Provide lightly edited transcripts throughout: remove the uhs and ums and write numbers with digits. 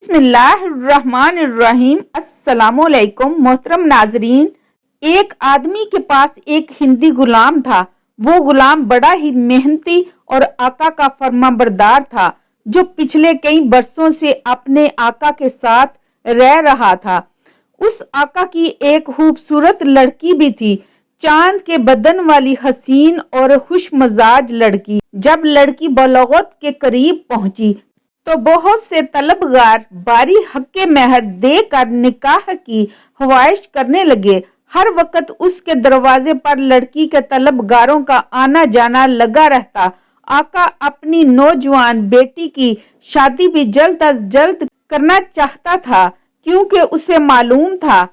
بسم اللہ الرحمن الرحیم۔ السلام علیکم محترم ناظرین۔ ایک آدمی کے پاس ایک ہندی غلام تھا۔ وہ غلام بڑا ہی محنتی اور آقا کا فرما بردار تھا، جو پچھلے کئی برسوں سے اپنے آقا کے ساتھ رہ رہا تھا۔ اس آقا کی ایک خوبصورت لڑکی بھی تھی، چاند کے بدن والی حسین اور خوش مزاج لڑکی۔ جب لڑکی بلوغت کے قریب پہنچی تو بہت سے طلبگار باری حق مہر دے کر نکاح کی خواہش کرنے لگے۔ ہر وقت اس کے دروازے پر لڑکی کے طلبگاروں کا آنا جانا لگا رہتا۔ آقا اپنی نوجوان بیٹی کی شادی بھی جلد از جلد کرنا چاہتا تھا، کیونکہ اسے معلوم تھا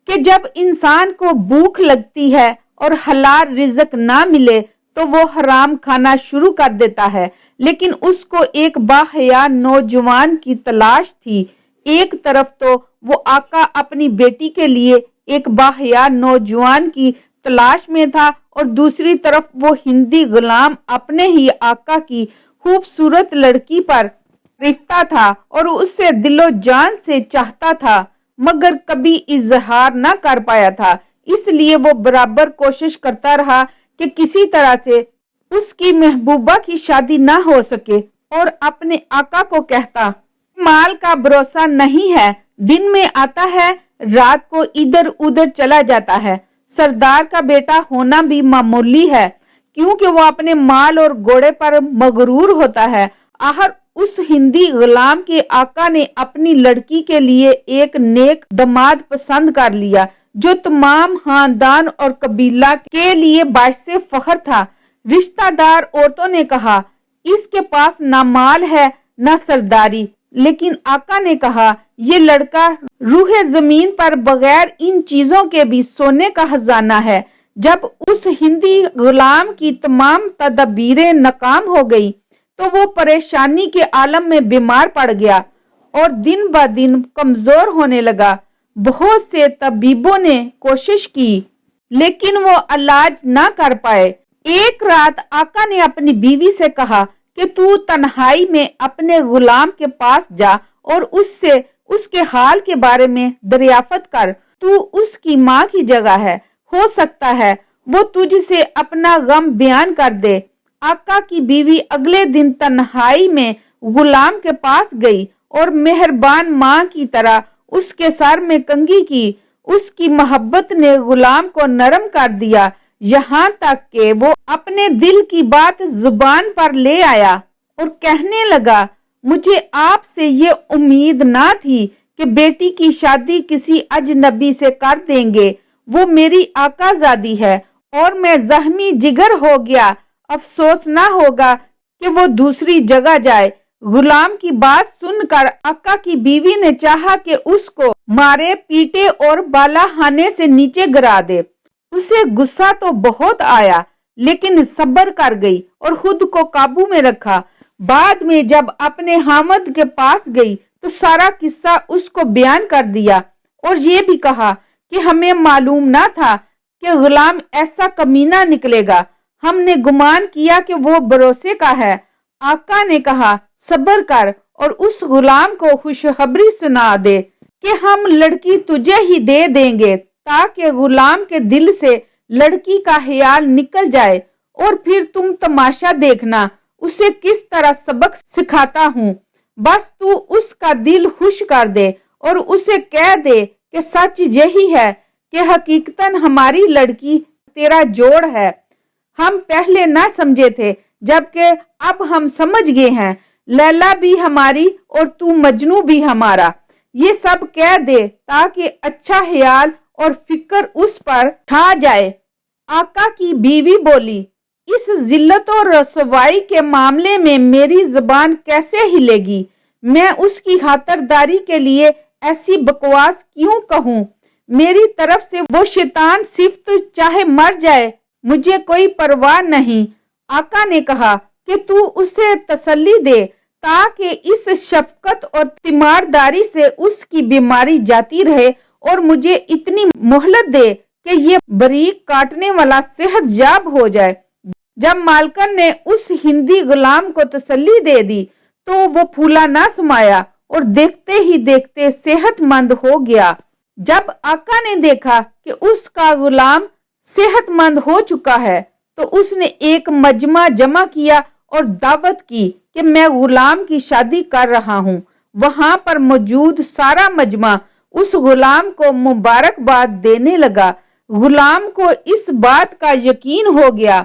کہ جب انسان کو بھوک لگتی ہے اور حلال رزق نہ ملے تو وہ حرام کھانا شروع کر دیتا ہے۔ لیکن اس کو ایک باحیا نوجوان کی تلاش تھی۔ ایک طرف تو وہ آقا اپنی بیٹی کے لیے ایک باحیا نوجوان کی تلاش میں تھا، اور دوسری طرف وہ ہندی غلام اپنے ہی آقا کی خوبصورت لڑکی پر رفتہ تھا اور اسے دل و جان سے چاہتا تھا، مگر کبھی اظہار نہ کر پایا تھا۔ اس لیے وہ برابر کوشش کرتا رہا کہ کسی طرح سے اس کی محبوبہ کی شادی نہ ہو سکے، اور اپنے آقا کو کہتا، مال کا بھروسہ نہیں ہے، دن میں آتا ہے، رات کو ادھر ادھر چلا جاتا ہے۔ سردار کا بیٹا ہونا بھی معمولی ہے، کیونکہ وہ اپنے مال اور گھوڑے پر مغرور ہوتا ہے۔ آخر اس ہندی غلام کے آقا نے اپنی لڑکی کے لیے ایک نیک داماد پسند کر لیا، جو تمام خاندان اور قبیلہ کے لیے باعث فخر تھا۔ رشتہ دار عورتوں نے کہا، اس کے پاس نہ مال ہے نہ سرداری، لیکن آقا نے کہا، یہ لڑکا روح زمین پر بغیر ان چیزوں کے بھی سونے کا خزانہ ہے۔ جب اس ہندی غلام کی تمام تدابیریں ناکام ہو گئی تو وہ پریشانی کے عالم میں بیمار پڑ گیا اور دن بہ دن کمزور ہونے لگا۔ بہت سے طبیبوں نے کوشش کی، لیکن وہ علاج نہ کر پائے۔ ایک رات آقا نے اپنی بیوی سے کہا کہ تو تنہائی میں اپنے غلام کے پاس جا اور اس سے اس کے حال کے بارے میں دریافت کر۔ تو اس کی ماں کی جگہ ہے، ہو سکتا ہے وہ تجھ سے اپنا غم بیان کر دے۔ آقا کی بیوی اگلے دن تنہائی میں غلام کے پاس گئی اور مہربان ماں کی طرح اس کے سر میں کنگھی کی۔ اس کی محبت نے غلام کو نرم کر دیا، یہاں تک کہ وہ اپنے دل کی بات زبان پر لے آیا اور کہنے لگا، مجھے آپ سے یہ امید نہ تھی کہ بیٹی کی شادی کسی اجنبی سے کر دیں گے۔ وہ میری آقا زادی ہے اور میں زخمی جگر ہو گیا، افسوس نہ ہوگا کہ وہ دوسری جگہ جائے۔ غلام کی بات سن کر آقا کی بیوی نے چاہا کہ اس کو مارے پیٹے اور بالا خانے سے نیچے گرا دے۔ اسے غصہ تو بہت آیا، لیکن صبر کر گئی اور خود کو قابو میں رکھا۔ بعد میں جب اپنے خاوند کے پاس گئی تو سارا قصہ اس کو بیان کر دیا، اور یہ بھی کہا کہ ہمیں معلوم نہ تھا کہ غلام ایسا کمینہ نکلے گا، ہم نے گمان کیا کہ وہ بھروسے کا ہے۔ آقا نے کہا، صبر کر اور اس غلام کو خوشخبری سنا دے کہ ہم لڑکی تجھے ہی دے دیں گے، تاکہ غلام کے دل سے لڑکی کا خیال نکل جائے، اور پھر تم تماشا دیکھنا اسے کس طرح سبق سکھاتا ہوں۔ بس تو اس کا دل خوش کر دے اور اسے کہہ دے کہ سچ یہی ہے کہ حقیقتاً ہماری لڑکی تیرا جوڑ ہے۔ ہم پہلے نہ سمجھے تھے، جبکہ اب ہم سمجھ گئے ہیں۔ لیلا بھی ہماری اور تو مجنو بھی ہمارا۔ یہ سب کہہ دے تاکہ اچھا خیال اور فکر اس پر چھا جائے۔ آقا کی بیوی بولی، اس ذلت و رسوائی کے معاملے میں میری زبان کیسے ہلے گی؟ میں اس کی خاطرداری کے لیے ایسی بکواس کیوں کہوں؟ میری طرف سے وہ شیطان صفت چاہے مر جائے، مجھے کوئی پرواہ نہیں۔ آقا نے کہا کہ تو اسے تسلی دے تاکہ اس شفقت اور تیمارداری سے اس کی بیماری جاتی رہے، اور مجھے اتنی مہلت دے کہ یہ بریک کاٹنے والا صحت یاب ہو جائے۔ جب مالکن نے اس ہندی غلام کو تسلی دے دی تو وہ پھولا نہ سمایا اور دیکھتے ہی دیکھتے صحت مند ہو گیا۔ جب آقا نے دیکھا کہ اس کا غلام صحت مند ہو چکا ہے تو اس نے ایک مجمع جمع کیا اور دعوت کی کہ میں غلام کی شادی کر رہا ہوں۔ وہاں پر موجود سارا مجمع اس غلام کو مبارکباد دینے لگا۔ غلام کو اس بات کا یقین ہو گیا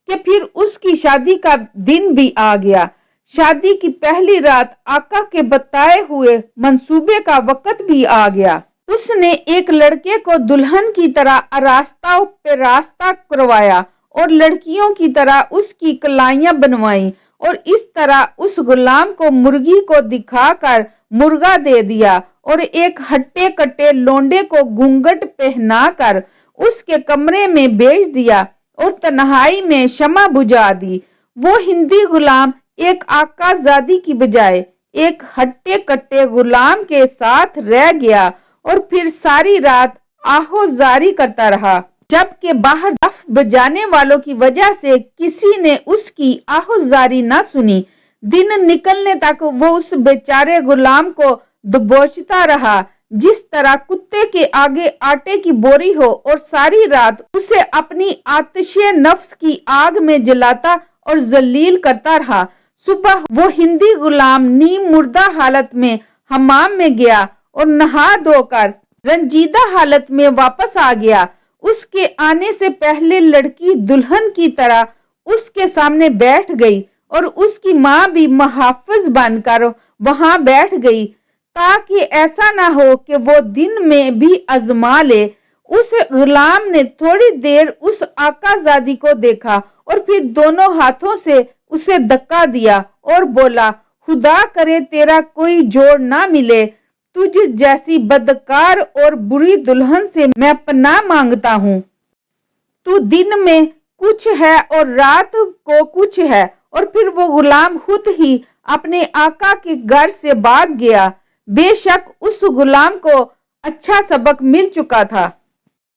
کہ پھر اس کی شادی کا دن بھی آ گیا۔ شادی کی پہلی رات آقا کے بتائے ہوئے منصوبے کا وقت بھی آ گیا۔ اس نے ایک لڑکے کو دلہن کی طرح آراستہ پہ راستہ کروایا اور لڑکیوں کی طرح اس کی کلائیاں بنوائیں، اور اس طرح اس غلام کو مرغی کو دکھا کر مرغا دے دیا اور ایک ہٹے کٹے لونڈے کو گھونگھٹ پہنا کر اس کے کمرے میں بھیج دیا اور تنہائی میں شمع بجھا دی۔ وہ ہندی غلام ایک آقا زادی کی بجائے ایک ہٹے کٹے غلام کے ساتھ رہ گیا اور پھر ساری رات آہو زاری کرتا رہا، جبکہ باہر دف بجانے والوں کی وجہ سے کسی نے اس کی آہو زاری نہ سنی۔ دن نکلنے تک وہ اس بیچارے غلام کو دبوچتا رہا جس طرح کتے کے آگے آٹے کی بوری ہو، اور ساری رات اسے اپنی آتش نفس کی آگ میں جلاتا اور ذلیل کرتا رہا۔ صبح وہ ہندی غلام نیم مردہ حالت میں حمام میں گیا اور نہا دھو کر رنجیدہ حالت میں واپس آ گیا۔ اس کے آنے سے پہلے لڑکی دلہن کی طرح اس کے سامنے بیٹھ گئی اور اس کی ماں بھی محافظ بن کر وہاں بیٹھ گئی تاکہ ایسا نہ ہو کہ وہ دن میں بھی آزما لے۔ اس غلام نے تھوڑی دیر اس آقا زادی کو دیکھا اور پھر دونوں ہاتھوں سے اسے دھکا دیا اور بولا، خدا کرے تیرا کوئی جوڑ نہ ملے، تجھ جیسی بدکار اور بری دلہن سے میں پناہ مانگتا ہوں۔ تو دن میں کچھ ہے اور رات کو کچھ ہے۔ اور پھر وہ غلام خود ہی اپنے آقا کے گھر سے بھاگ گیا۔ بے شک اس غلام کو اچھا سبق مل چکا تھا۔